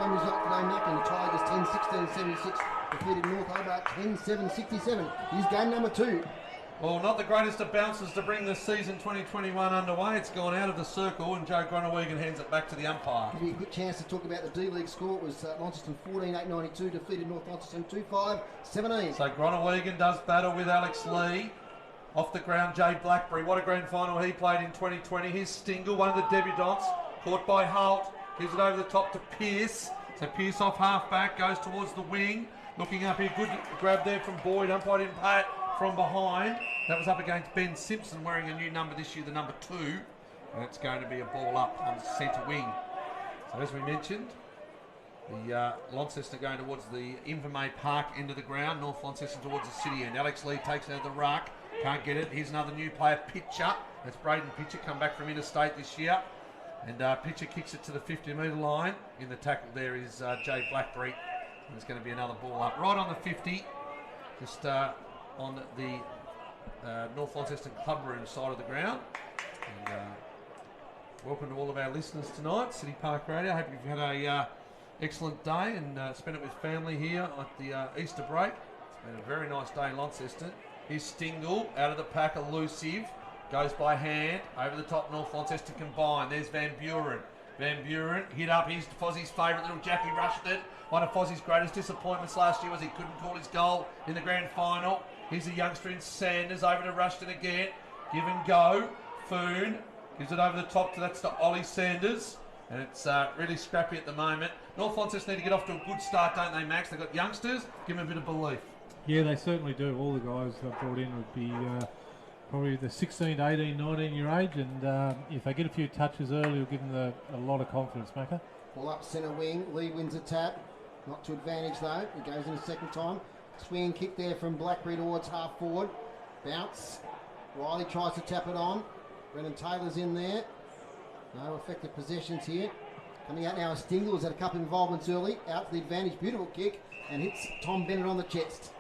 One result today, nothing. The Tigers 10-16-76 defeated North Hobart 10-7-67. Here's game number 2. Well, not the greatest of bounces to bring the season 2021 underway. It's gone out of the circle and Joe Groenewegen hands it back to the umpire. Give you a good chance to talk about the D-League score. It was Launceston 14-8-92, defeated North Launceston 2-5-17. So Groenewegen does battle with Alex Lee. Off the ground, Jay Blackberry. What a grand final he played in 2020. Here's Stingle, one of the debutants, caught by Holt. Gives it over the top to Pearce. So Pearce off half-back, goes towards the wing. Looking up here, good grab there from Boyd. Umpire didn't pay it from behind. That was up against Ben Simpson, wearing a new number this year, the number 2. And it's going to be a ball up on the centre wing. So as we mentioned, the Launceston are going towards the Invermay Park end of the ground. North Launceston towards the city end. Alex Lee takes out the ruck. Can't get it. Here's another new player, Pitcher. That's Braden Pitcher, come back from interstate this year. And Pitcher kicks it to the 50-metre line. In the tackle there is Jay Blackberry. And it's going to be another ball up. Right on the 50, just on the North Launceston Club Room side of the ground. And welcome to all of our listeners tonight, City Park Radio. I hope you've had a excellent day and spent it with family here at the Easter break. It's been a very nice day in Launceston. Here's Stingle, out of the pack, elusive. Goes by hand, over the top, North Launceston combined. There's Van Buren. Van Buren hit up. Here's Fozzie's favourite, little Jackie Rushton. One of Fozzie's greatest disappointments last year was he couldn't call his goal in the grand final. Here's a youngster in Sanders, over to Rushton again. Give and go. Foon gives it over the top, that's to Ollie Sanders. And it's really scrappy at the moment. North Launceston need to get off to a good start, don't they, Max? They've got youngsters. Give them a bit of belief. Yeah, they certainly do. All the guys they've brought in would be probably the 16, 18, 19 year age, and if they get a few touches early, it'll give them a lot of confidence, Macca. Ball up centre wing. Lee wins a tap. Not to advantage though. He goes in a second time. Swinging kick there from Blackberry towards half forward. Bounce. Riley tries to tap it on. Brendan Taylor's in there. No effective possessions here. Coming out now is Stingle, who's had a couple of involvements early. Out to the advantage. Beautiful kick. And hits Tom Bennett on the chest.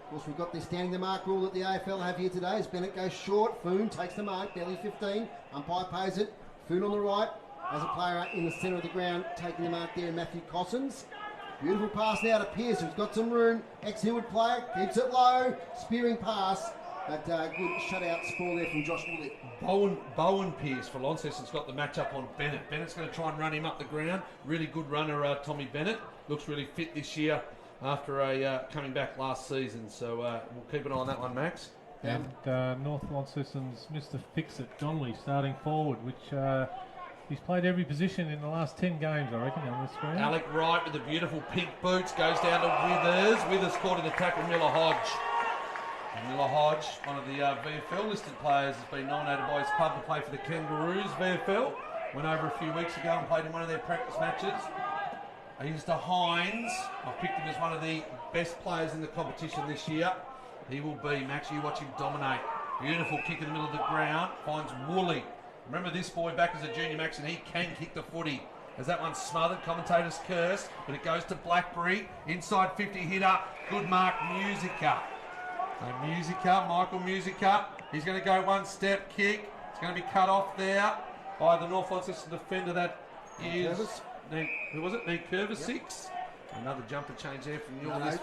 Of course, we've got this standing the mark rule that the AFL have here today. As Bennett goes short, Foon takes the mark, belly 15. Umpire pays it. Foon on the right. Has a player in the centre of the ground taking the mark there, Matthew Cossins. Beautiful pass now to Pearce, who's got some room. Ex-Hillwood player, keeps it low. Spearing pass. But good shutout score there from Josh Wooley. Bowen Pearce for Launceston's got the match up on Bennett. Bennett's going to try and run him up the ground. Really good runner, Tommy Bennett. Looks really fit this year after coming back last season. So we'll keep an eye on that one, Max. And North Launceston's Mr. Fix-It, Donnelly, starting forward, which he's played every position in the last 10 games, I reckon, on the screen. Alec Wright with the beautiful pink boots goes down to Withers. Withers caught in the tackle, Miller Hodge. And Miller Hodge, one of the VFL listed players, has been nominated by his club to play for the Kangaroos VFL. Went over a few weeks ago and played in one of their practice matches. He's to Hines. I've picked him as one of the best players in the competition this year. He will be, Max, you watch him dominate. Beautiful kick in the middle of the ground. Finds Woolley. Remember this boy back as a junior, Max, and he can kick the footy. As that one's smothered, commentator's curse, but it goes to Blackberry. Inside 50 hitter. Good mark, Musica. So Musica, Michael Musica. He's going to go one step kick. It's going to be cut off there by the North Launceston defender. That is... Who was it? Nate Curvis, 6. Another jumper change there from your list.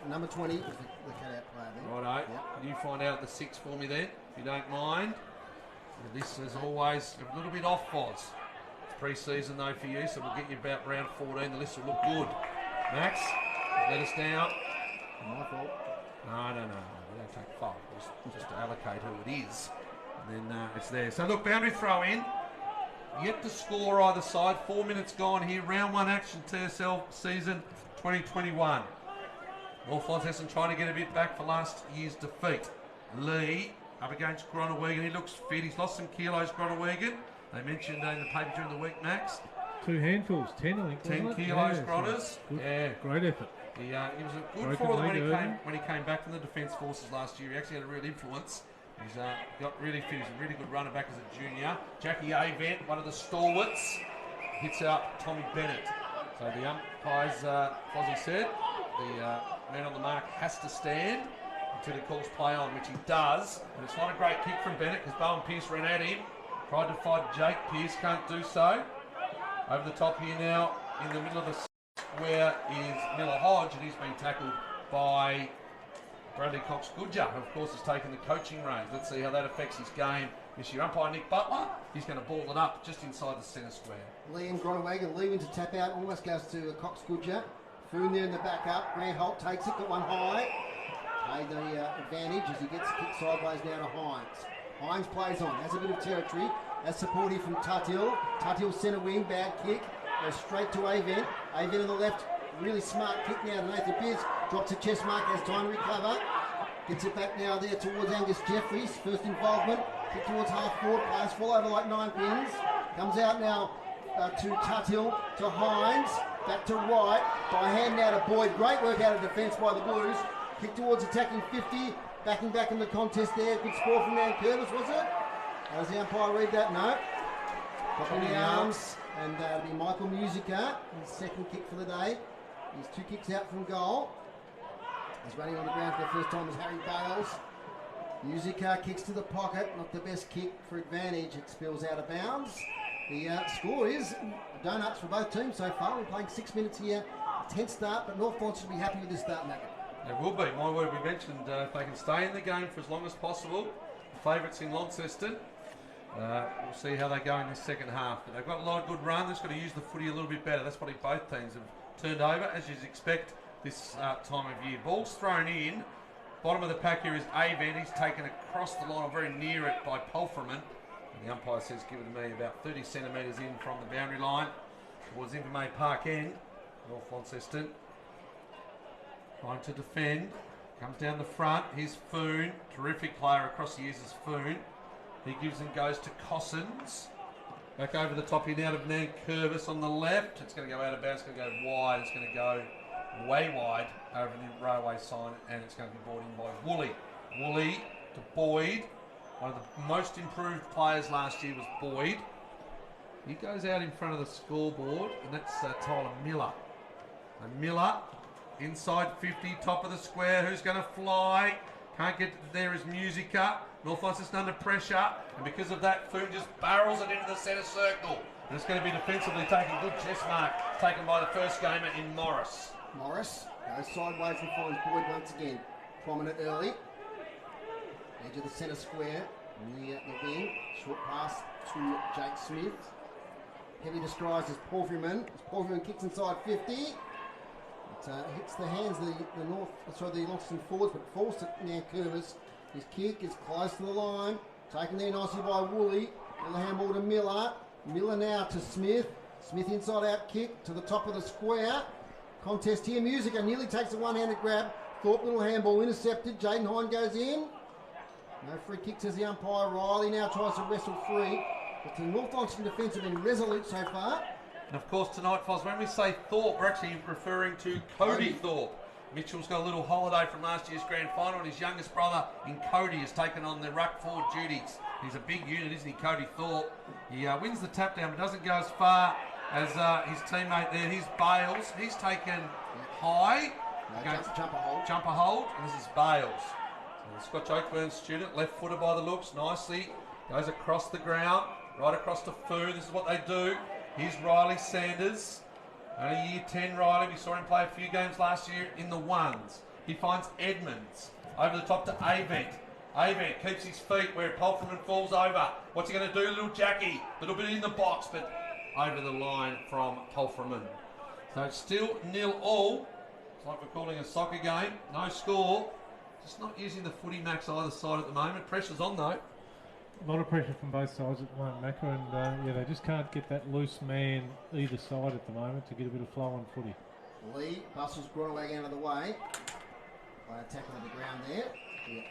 Number 20 was the cutout player there. Righto. Yep. Can you find out the 6 for me then, if you don't mind? This is always a little bit off, Foz. It's pre-season though for you, so we'll get you about round 14. The list will look good. Max, let us down. My fault. No. We don't take fault. Just to allocate who it is. And then it's there. So look, boundary throw in. Yet to score either side. 4 minutes gone here. Round 1 action, TSL season 2021. North Launceston trying to get a bit back for last year's defeat. Lee up against Groenewegen. He looks fit. He's lost some kilos, Groenewegen. They mentioned in the paper during the week, Max. 2 handfuls, 10 I think. 10 kilos, Groeners. Yeah, great effort. He was a good forward when he came back from the Defence Forces last year. He actually had a real influence. He's got really fit. He's a really good runner back as a junior. Jackie Avent, one of the stalwarts, hits out Tommy Bennett. So the umpires, Fozzie said, the man on the mark has to stand until he calls play on, which he does. And it's not a great kick from Bennett because Bowen Pearce ran at him. Tried to fight Jake Pearce, can't do so. Over the top here now in the middle of the square is Miller Hodge, and he's been tackled by Bradley Cox-Goodger, who of course has taken the coaching reins. Let's see how that affects his game. This year, umpire Nick Butler, he's going to ball it up just inside the centre square. Liam Gronewagen, Lee wins a tap out, almost goes to Cox-Goodger. Foon there in the back up. Grant Holt takes it, got one high. Played the advantage as he gets kicked sideways now to Hines. Hines plays on, has a bit of territory. Has support here from Tuthill. Tuthill centre wing, bad kick. Goes straight to Avent. Avent on the left, really smart kick now to Nathan Pierce. Drops a chest mark, has time to recover. Gets it back now there towards Angus Jeffries. First involvement. Kick towards half forward. Players fall over like 9 pins. Comes out now to Tuthill, to Hines. Back to Wright. By hand now to Boyd. Great work out of defence by the Blues. Kick towards attacking 50. Backing back in the contest there. Good score from Nan Curvis, was it? How does the umpire read that? No. Top in the arms. And it'll be Michael Musica. His second kick for the day. He's 2 kicks out from goal. He's running on the ground for the first time as Harry Bales. Musica kicks to the pocket. Not the best kick for advantage. It spills out of bounds. The score is donuts for both teams so far. We're playing 6 minutes here. A tense start, but North Launch should be happy with this start, Mac. They will be. My word, we mentioned if they can stay in the game for as long as possible. The favourites in Launceston. We'll see how they go in this second half. But they've got a lot of good run. They've got to use the footy a little bit better. That's what both teams have turned over, as you'd expect this time of year. Ball's thrown in. Bottom of the pack here is Avent. He's taken across the line, or very near it, by Pulfreman. And the umpire says give it to me about 30 centimetres in from the boundary line towards Invermay Park end. North Launceston trying to defend. Comes down the front. Here's Foon. Terrific player across the years is Foon. He gives and goes to Cossins. Back over the top here now to Nan Curvis on the left. It's going to go out of bounds. It's going to go wide. It's going to go way wide over the railway sign, and it's going to be brought in by Woolley. Woolley to Boyd. One of the most improved players last year was Boyd. He goes out in front of the scoreboard, and that's Tyler Miller. And Miller inside 50, top of the square. Who's going to fly? Can't get there is Musica. North Launceston under pressure, and because of that, Foon just barrels it into the centre circle. And it's going to be defensively taken. Good chest mark taken by the first gamer in Morris. Morris goes sideways and finds Boyd once again. Prominent early. Edge of the centre square. Near the wing. Short pass to Jake Smith. Heavy disguise as Porphyman. As Porphyman kicks inside 50. It hits the hands of the Launceston forwards, but falls to Nan Curvis. His kick is close to the line. Taken there nicely by Woolley. And the handball to Miller. Miller now to Smith. Smith inside out kick to the top of the square. Contest here. Musica nearly takes a one-handed grab. Thorpe little handball intercepted. Jaden Hine goes in. No free kick, says the umpire. Riley now tries to wrestle free. But the North Launceston defence have been resolute so far. And of course tonight, Foz, when we say Thorpe, we're actually referring to Cody Thorpe. Mitchell's got a little holiday from last year's grand final, and his youngest brother in Cody has taken on the ruck forward duties. He's a big unit, isn't he, Cody Thorpe? He wins the tap down, but doesn't go as far as his teammate there. Here's Bales. He's taken high. Jumper hold, and this is Bales. So the Scotch Oakburn student, left footer by the looks, nicely. Goes across the ground, right across to Foon. This is what they do. Here's Riley Sanders. Only year 10 Riley. We saw him play a few games last year in the ones. He finds Edmonds. Over the top to Avent. Avent keeps his feet where Pulfreman falls over. What's he going to do, little Jackie? A little bit in the box, but over the line from Pulfreman. So it's still 0-0. It's like we're calling a soccer game. No score. Just not using the footy max either side at the moment. Pressure's on though. A lot of pressure from both sides at the moment, Macca, and they just can't get that loose man either side at the moment to get a bit of flow on footy. Lee bustles Groeneweg out of the way. By a tackle on the ground there.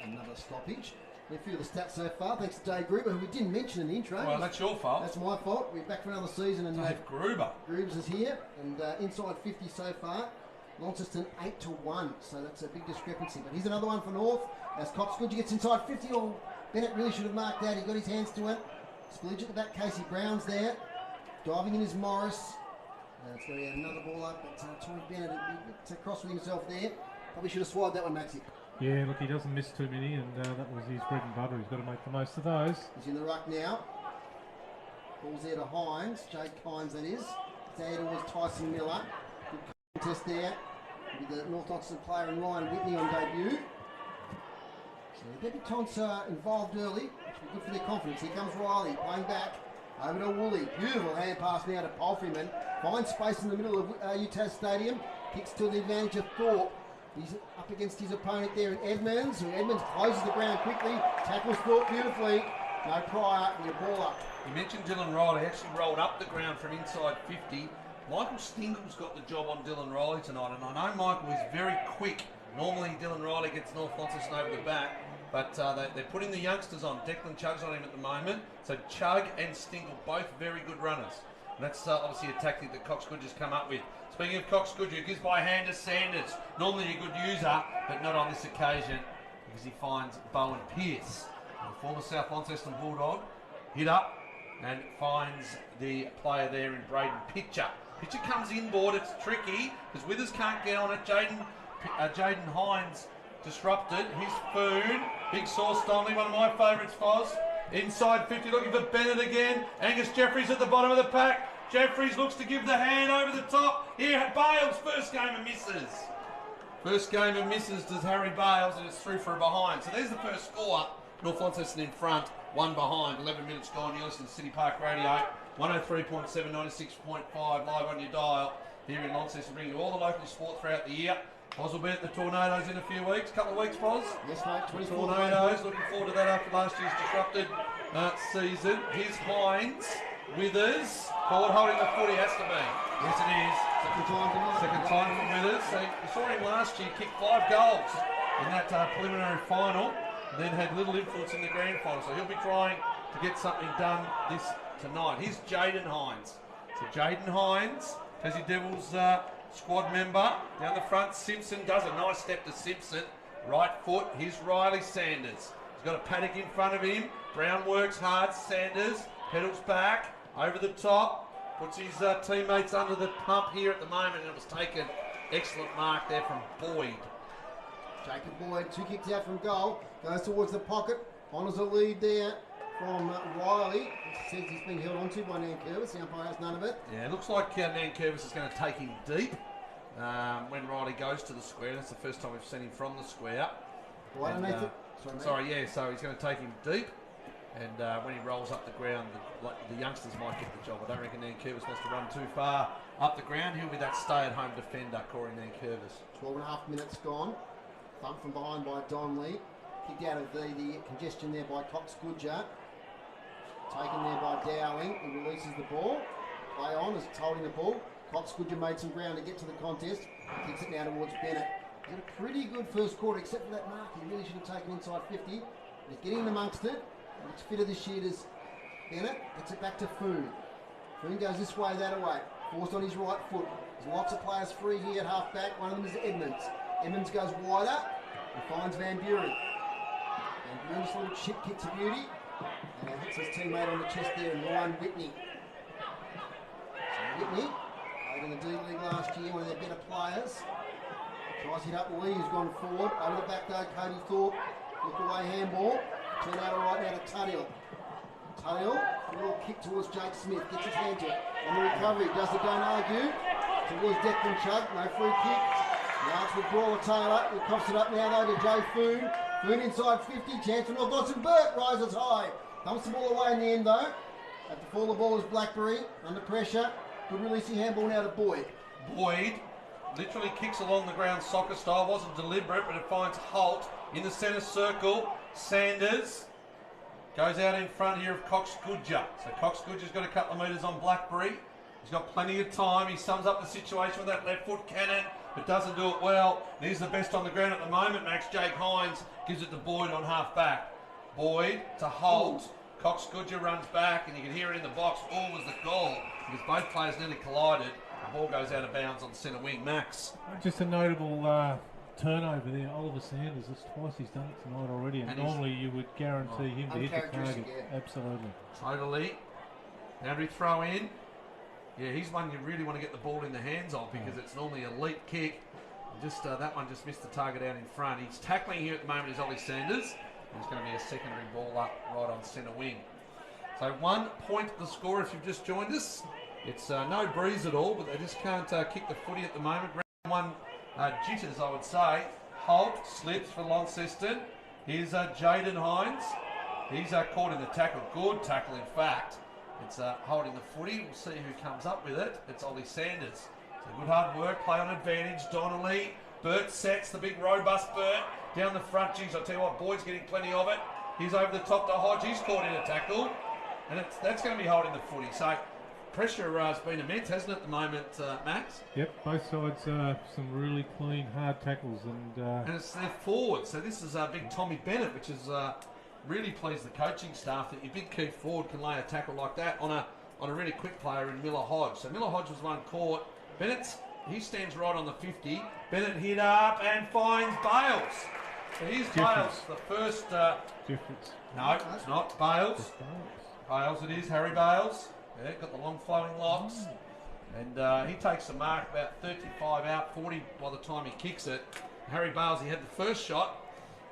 Another stoppage. A few of the stats so far, thanks to Dave Gruber, who we didn't mention in the intro. Well, that's your fault. That's my fault. We're back for another season. And Dave Gruber. Grubbs is here, and inside 50 so far. Launceston 8-1, so that's a big discrepancy. But here's another one for North. As Cox-Goodger gets inside 50, Bennett really should have marked out. He got his hands to it. Splidge at the back. Casey Brown's there. Diving in is Morris. It's going to be another ball up. But Tommy Bennett a bit cross with himself there. Probably should have swallowed that one, Maxi. Yeah, look, he doesn't miss too many, and that was his bread and butter. He's got to make the most of those. He's in the ruck now. Ball's there to Hines. Jake Hines, that is. there towards Tyson Miller. Good contest there with the North Launceston player and Ryan Whitney on debut. So the debutants are involved early, which will be good for their confidence. Here comes Riley, playing back over to Woolley. Beautiful hand pass now to Palfreyman. Finds space in the middle of UTAS Stadium. Kicks to the advantage of Thorpe. He's up against his opponent there in Edmonds. Edmonds closes the ground quickly. Tackles Thorpe beautifully. No prior, and a ball up. You mentioned Dylan Riley actually rolled up the ground from inside 50. Michael Stingle's got the job on Dylan Riley tonight, and I know Michael is very quick. Normally Dylan Riley gets North Launceston over the back, but they're putting the youngsters on. Declan Chugg's on him at the moment. So Chugg and Stingle, both very good runners. And that's obviously a tactic that Cox Goodger's come up with. Speaking of Cox Goodger, gives by hand to Sanders. Normally a good user, but not on this occasion because he finds Bowen Pearce, the former South Launceston Bulldog, hit up and finds the player there in Braden Pitcher. Pitcher comes inboard, it's tricky because Withers can't get on it. Jaden Hines disrupted. His Foon, big sauce Donnelly, one of my favourites, Foz. Inside 50, looking for Bennett again. Angus Jeffries at the bottom of the pack. Jeffries looks to give the hand over the top. Here, Bales, first game of misses. First game of misses does Harry Bales, and it's through for a behind. So there's the first score. North Launceston in front, one behind. 11 minutes gone. You listen to City Park Radio. 103.7, 96.5 live on your dial here in Launceston, bringing you all the local sport throughout the year. Foz will be at the Tornadoes in a few weeks, couple of weeks, Foz. Yes, mate. 24 Tornadoes, looking forward to that after last year's disrupted season. Here's Hines, Withers, forward holding the footy, has to be. Yes, it is. Second time for Withers. So you saw him last year kick 5 goals in that preliminary final, and then had little influence in the grand final. So he'll be trying to get something done this tonight. Here's Jaden Hines. So Jaden Hines, Tassie Devils squad member. Down the front, Simpson does a nice step to Simpson. Right foot, here's Riley Sanders. He's got a paddock in front of him. Brown works hard, Sanders pedals back, over the top, puts his teammates under the pump here at the moment, and it was taken. Excellent mark there from Boyd. Jacob Boyd, 2 kicks out from goal, goes towards the pocket, honours a lead there from Riley. It says he's being held onto by Nankervis. The umpire has none of it. Yeah, it looks like Nankervis is going to take him deep when Riley goes to the square. That's the first time we've seen him from the square. Right underneath it. Sorry, yeah, so he's going to take him deep. And when he rolls up the ground, the youngsters might get the job. I don't reckon Nankervis wants to run too far up the ground. He'll be that stay-at-home defender, Corey Nankervis. 12.5 minutes gone. Thump from behind by Donnelly. Kicked out of the congestion there by Cox Goodger. Taken there by Dowling, who releases the ball. Play on as it's holding the ball. Cox Goodger made some ground to get to the contest. Kicks it now towards Bennett. He's had a pretty good first quarter, except for that mark. He really should have taken inside 50. He's getting in amongst it. Looks fitter this year as Bennett gets it back to Foon. Foon goes this way, that way. Forced on his right foot. There's lots of players free here at half back. One of them is Edmonds. Edmonds goes wider and finds Van Buren. Van Buren's little chip kick to beauty. And it hits his teammate on the chest there, and Ryan Whitney. So Whitney, played in the D-League last year, one of their better players. Tries to hit up Lee, who's gone forward. Over the back though, Cody Thorpe. Look away handball. Turn out all right now to Tuddill. Tuddill, a little kick towards Jake Smith. Gets his hand to it. On the recovery, does the don't argue. Towards Declan Chugg, no free kick. Now it's with Brawler Taylor. He coughs it up now though to Joe Foon. Foon inside 50, chance for North Launceston. Burt rises high. Dumps the ball away in the end though. At the fall, the ball is Blackberry. Under pressure. Good releasing handball now to Boyd. Boyd literally kicks along the ground soccer style. Wasn't deliberate, but it finds Holt in the centre circle. Sanders goes out in front here of Cox Goodger. So Cox Goodger's got a couple of metres on Blackberry. He's got plenty of time. He sums up the situation with that left foot cannon, but doesn't do it well. And he's the best on the ground at the moment, Max. Jake Hines gives it to Boyd on half back. Boyd to Holt. Cox Goodger runs back, and you can hear it in the box. All was the goal because both players nearly collided. The ball goes out of bounds on centre wing. Max. Just a notable turnover there. Oliver Sanders, it's twice he's done it tonight already, and normally you would guarantee him to hit the target. Yeah. Absolutely. Totally. Boundary throw in. Yeah, he's one you really want to get the ball in the hands of because it's normally a elite kick. Just that one just missed the target out in front. He's tackling here at the moment is Ollie Sanders. There's going to be a secondary ball up right on centre wing. So 1 point the score if you've just joined us. It's no breeze at all, but they just can't kick the footy at the moment. Round one jitters, I would say. Holt slips for Launceston. Here's Jaden Hines. He's caught in the tackle. Good tackle, in fact. It's holding the footy. We'll see who comes up with it. It's Ollie Sanders. So good hard work, play on advantage. Donnelly. Burt sets the big robust Burt down the front. Geez, I'll tell you what, Boyd's getting plenty of it. He's over the top to Hodge. He's caught in a tackle. And that's going to be holding the footy. So pressure has been immense, hasn't it, at the moment, Max? Yep, both sides some really clean, hard tackles. And it's their forward. So this is big Tommy Bennett, which is really pleased the coaching staff that your big key forward can lay a tackle like that on a really quick player in Miller Hodge. So Miller Hodge was one caught. He stands right on the 50. Bennett hit up and finds Bales. So here's Bales, the first... Difference. No, it's not. Bales. Bales it is, Harry Bales. Yeah, got the long flowing locks. And he takes the mark about 35 out, 40 by the time he kicks it. Harry Bales, he had the first shot,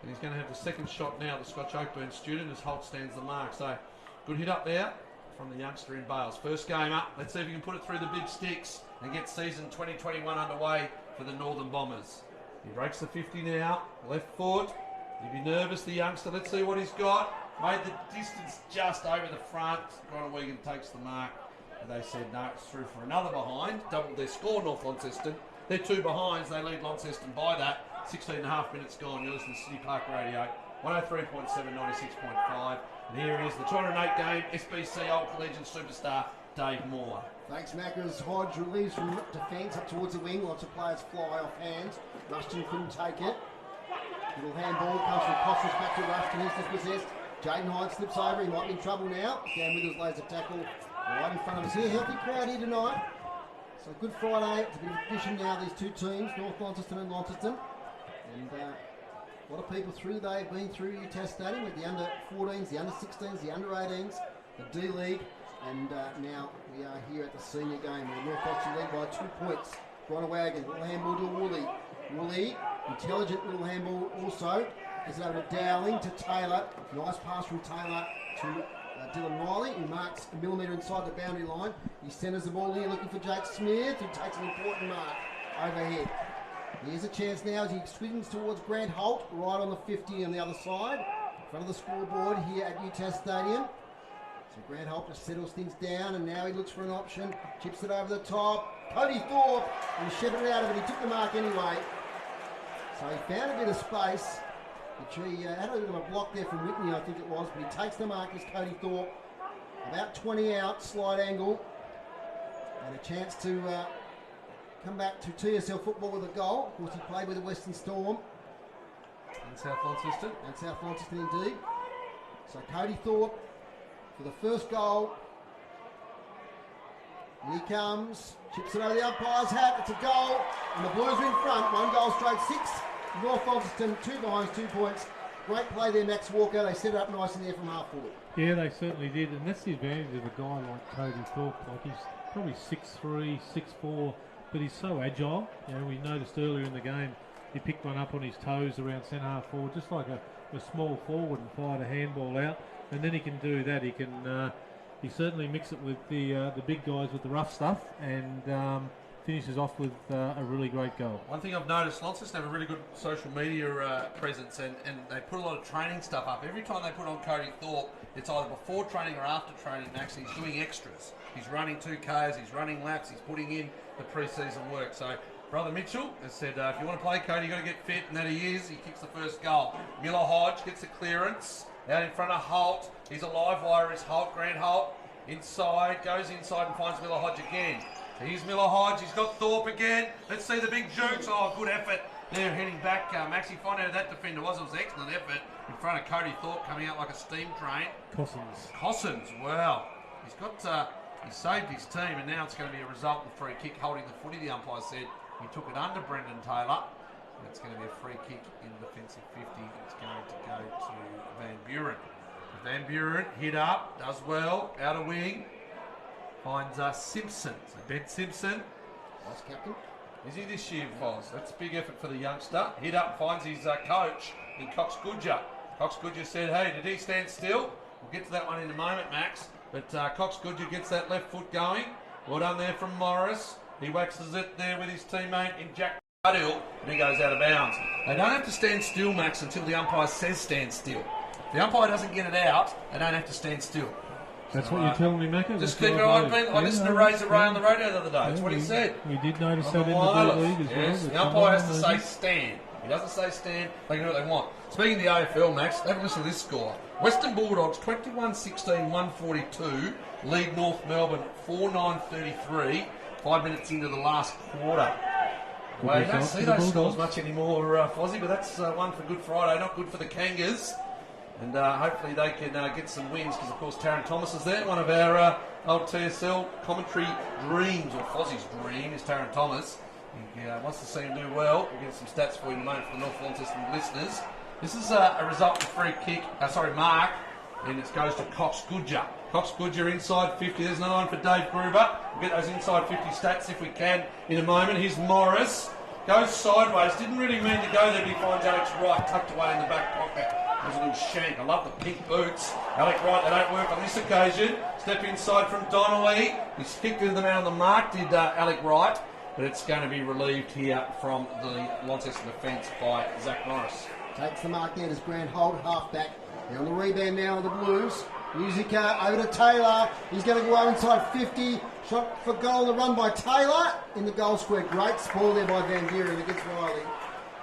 and he's going to have the second shot now, the Scotch Oakburn student, as Holt stands the mark. So, good hit up there from the youngster in Bales. First game up. Let's see if he can put it through the big sticks and get season 2021 underway for the Northern Bombers. He breaks the 50 now, left foot. He'd be nervous, the youngster. Let's see what he's got. Made the distance just over the front. Groningen takes the mark. And they said no, it's through for another behind. Doubled their score, North Launceston. They're two behinds. They lead Launceston by that. 16 and a half minutes gone. You're listening to City Park Radio. 103.7, 96.5. And here is the 208 game SBC Old Collegian superstar, Dave Moore. Thanks, Mackers. Hodge relieves from defence up towards the wing. Lots of players fly off hands. Rushton couldn't take it. Little handball comes from Costas back to Rushton. He's dispossessed. Jaden Hyde slips over. He might be in trouble now. Dan Withers lays a tackle right in front of us here. Healthy crowd here tonight. So Good Friday. It's a bit of a tradition now, these two teams, North Launceston and Launceston. And a lot of people they've been through Test Stadium with the under 14s, the under 16s, the under 18s, the D League. And now we are here at the senior game where North Launceston lead by 2 points. Gronawagon, little handball to Woolley. Woolley, intelligent little handball also. Is it over to Dowling to Taylor. Nice pass from Taylor to Dylan Riley, who marks a millimetre inside the boundary line. He centres the ball here looking for Jake Smith, who takes an important mark overhead. Here's a chance now as he swings towards Grant Holt, right on the 50 on the other side, in front of the scoreboard here at UTAS Stadium. So Grant Holt just settles things down, and now he looks for an option, chips it over the top. Cody Thorpe, and he shepherded out of it. He took the mark anyway. So he found a bit of space, which he had a bit of a block there from Whitney, I think it was, but he takes the mark as Cody Thorpe. About 20 out, slide angle, and a chance to come back to TSL football with a goal. Of course, he played with the Western Storm. And South Launceston. And South Launceston indeed. So Cody Thorpe for the first goal. Here he comes, chips it over the umpire's hat, it's a goal, and the Blues are in front, 1 goal straight, 6. North Launceston, 2 behinds, 2 points. Great play there, Max Walker. They set it up nicely there from half forward. Yeah, they certainly did, and that's the advantage of a guy like Cody Thorpe. Like, he's probably 6'3", 6'4", but he's so agile. You know, we noticed earlier in the game he picked one up on his toes around centre half forward, just like a small forward, and fired a handball out. And then he can do that. He can he certainly mix it with the big guys with the rough stuff, and finishes off with a really great goal. One thing I've noticed, Launceston have a really good social media presence, and they put a lot of training stuff up. Every time they put on Cody Thorpe, it's either before training or after training, Max. He's doing extras. He's running 2Ks, he's running laps, he's putting in the pre-season work. So Brother Mitchell has said, if you want to play Cody, you've got to get fit, and that he is. He kicks the first goal. Miller Hodge gets the clearance out in front of Holt. He's a live wire, is Holt, Grant Holt. Inside, goes inside and finds Miller Hodge again. So here's Miller Hodge, he's got Thorpe again. Let's see the big jukes. Oh, good effort. They're heading back. Maxie, find out who that defender was. It was an excellent effort in front of Cody Thorpe, coming out like a steam train. Cossins, wow. He's got, he saved his team, and now it's going to be a resultant free kick holding the footy. The umpire said he took it under Brendan Taylor. And it's going to be a free kick in the defensive 50. It's going to go to Van Buren. Van Buren hit up, does well, out of wing, finds Simpson. So Ben Simpson. Nice captain. Is he this year, Foz? That's a big effort for the youngster. Hit up, finds his coach in Cox Goodger. Cox Goodger said, hey, did he stand still? We'll get to that one in a moment, Max. But Cox Goodger gets that left foot going. Well done there from Morris. He waxes it there with his teammate in Jack Hill, and he goes out of bounds. They don't have to stand still, Max, until the umpire says stand still. If the umpire doesn't get it out, they don't have to stand still. That's what you're telling me, Macca? Just keep your eye open. I listened to Razor Ray on the radio the other day. That's what he said. We did notice that On in the the wireless. Blue League as well. Yes, the umpire has to say stand. He doesn't say stand, they can do what they want. Speaking of the AFL, Max, have a listen to this score. Western Bulldogs 21-16, 142, lead North Melbourne 4-9-33, 5 minutes into the last quarter. Well, you don't see those scores much anymore, Fozzie, but that's one for Good Friday, not good for the Kangas. And hopefully they can get some wins, because of course Taron Thomas is there, one of our old TSL commentary dreams, or Fozzie's dream is Taron Thomas. He wants to see him do well. We'll get some stats for you in a moment for the North Launceston listeners. This is a result of free kick, mark, and it goes to Cox Goodger. Cox Goodger inside 50. There's another one for Dave Gruber. We'll get those inside 50 stats if we can in a moment. Here's Morris. Goes sideways. Didn't really mean to go there, but he finds Alex Wright tucked away in the back pocket. There's a little shank. I love the pink boots. Alex Wright, they don't work on this occasion. Step inside from Donnelly. He's kicked them out on the mark, did Alex Wright. But it's going to be relieved here from the Launceston defence by Zach Morris. Takes the mark there as Grant Holt, halfback. They're on the rebound now of the Blues. Musica over to Taylor. He's going to go inside 50. Shot for goal on the run by Taylor in the goal square. Great spoil there by Van Buren against Riley.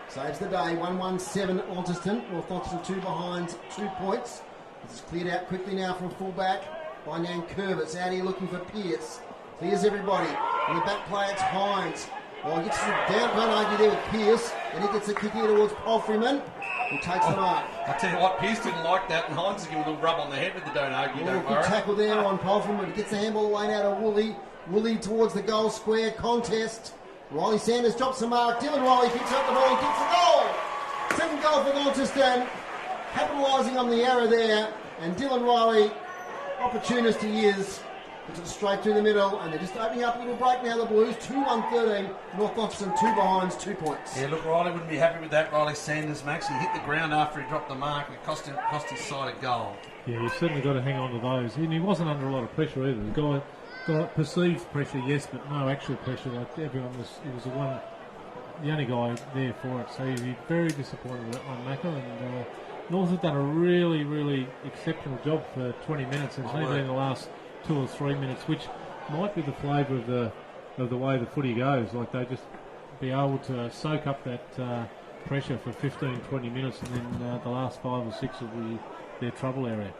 Saves the day. 1-1-7 Launceston. North Launceston 2 behind, 2 points. This is cleared out quickly now from fullback by Nan Curvis. Out here looking for Pearce. Here's everybody. In the back play, it's Hines. Well, he gets it down, don't argue there with Pearce. And he gets a kick here towards Palfreyman, who takes the mark. I tell you what, Pearce didn't like that, and Hines gave him a little rub on the head with the don't argue, don't Good worry. tackle there on Palfreyman. He gets the handball away out of Woolley. Woolley towards the goal square contest. Riley Sanders drops the mark. Dylan Riley picks up the ball and kicks the goal. Second goal for Launceston. Capitalising on the error there. And Dylan Riley, opportunist he is, puts it straight through the middle, and they're just opening up a little break now, the Blues. 2-1-13, North Launceston 2 behind, 2 points. Yeah, look, Riley wouldn't be happy with that. Riley Sanders, Max, he hit the ground after he dropped the mark, and it cost his side a goal. Yeah, you've certainly got to hang on to those. And he wasn't under a lot of pressure either. The guy got perceived pressure, yes, but no actual pressure. Like everyone was, he was the only guy there for it. So he'd be very disappointed with that one, Macca. And North have done a really, really exceptional job for 20 minutes. It's only been the last 2 or 3 minutes, which might be the flavour of the way the footy goes. Like they just be able to soak up that pressure for 15, 20 minutes, and then the last 5 or 6 will be their trouble area.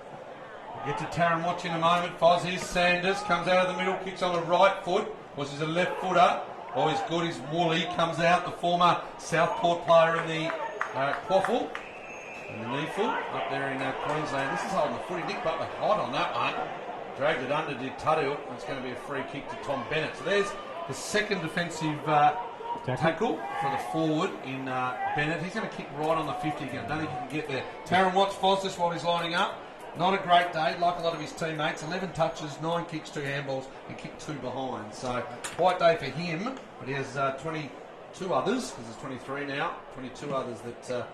Get to Taron Watch in a moment. Foz, here's Sanders, comes out of the middle, kicks on the right foot. He's a left footer. Oh, he's good. He's Woolley, comes out, the former Southport player in the quaffle. And the Neeful up there in Queensland. This is holding the footy. Nick Butler hot on that one. Dragged it under, did Tuttle. It's going to be a free kick to Tom Bennett. So there's the second defensive tackle for the forward in Bennett. He's going to kick right on the 50 again. I don't think he can get there. Taron Watts, Foz, just while he's lining up. Not a great day, like a lot of his teammates. 11 touches, 9 kicks, 2 handballs, and kicked 2 behind. So, quiet day for him, but he has 22 others, because there's 23 now, 22 others that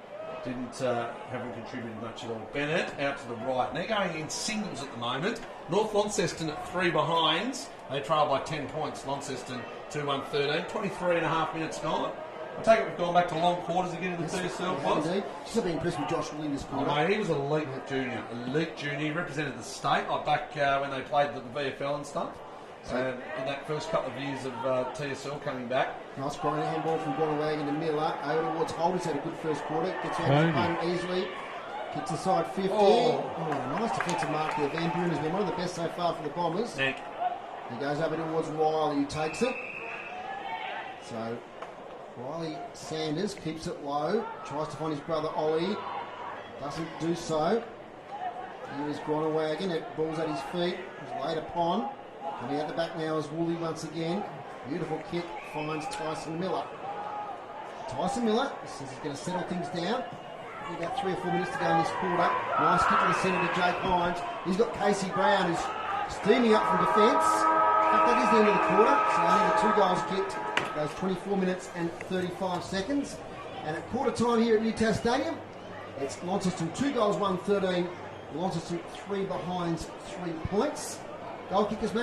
haven't contributed much at all. Bennett out to the right. And they're going in singles at the moment. North Launceston at 3 behinds. They trail by 10 points. Launceston 2-1-13. 23 and a half minutes gone. I take it we've gone back to long quarters again in the TSL. Indeed. Still be impressed with Josh Williams. Mate, he was elite junior. Elite junior. He represented the state, like back when they played the VFL and stuff. In that first couple of years of TSL coming back. Nice grind handball from Gornawag into Miller. Over towards Holders, had a good first quarter. Gets out easily. Kicks inside 50. Nice defensive mark there. Van Buren has been one of the best so far for the Bombers. Nick. He goes over towards Riley, who takes it. So Riley Sanders keeps it low. Tries to find his brother Ollie. Doesn't do so. Here is Gronawagon. It balls at his feet. He's laid upon. Coming out the back now is Woolley once again. Beautiful kick, finds Tyson Miller. Tyson Miller says he's going to settle things down. About 3 or 4 minutes to go in this quarter. Nice kick to the centre to Jake Hines. He's got Casey Brown who's steaming up from defence. In fact, that is the end of the quarter. So only the 2 goals kicked. Goes 24 minutes and 35 seconds. And at quarter time here at Newcastle Stadium, it's Launceston 2 goals, 1-13. Launceston 3 behinds, 3 points. Goal kickers, mate.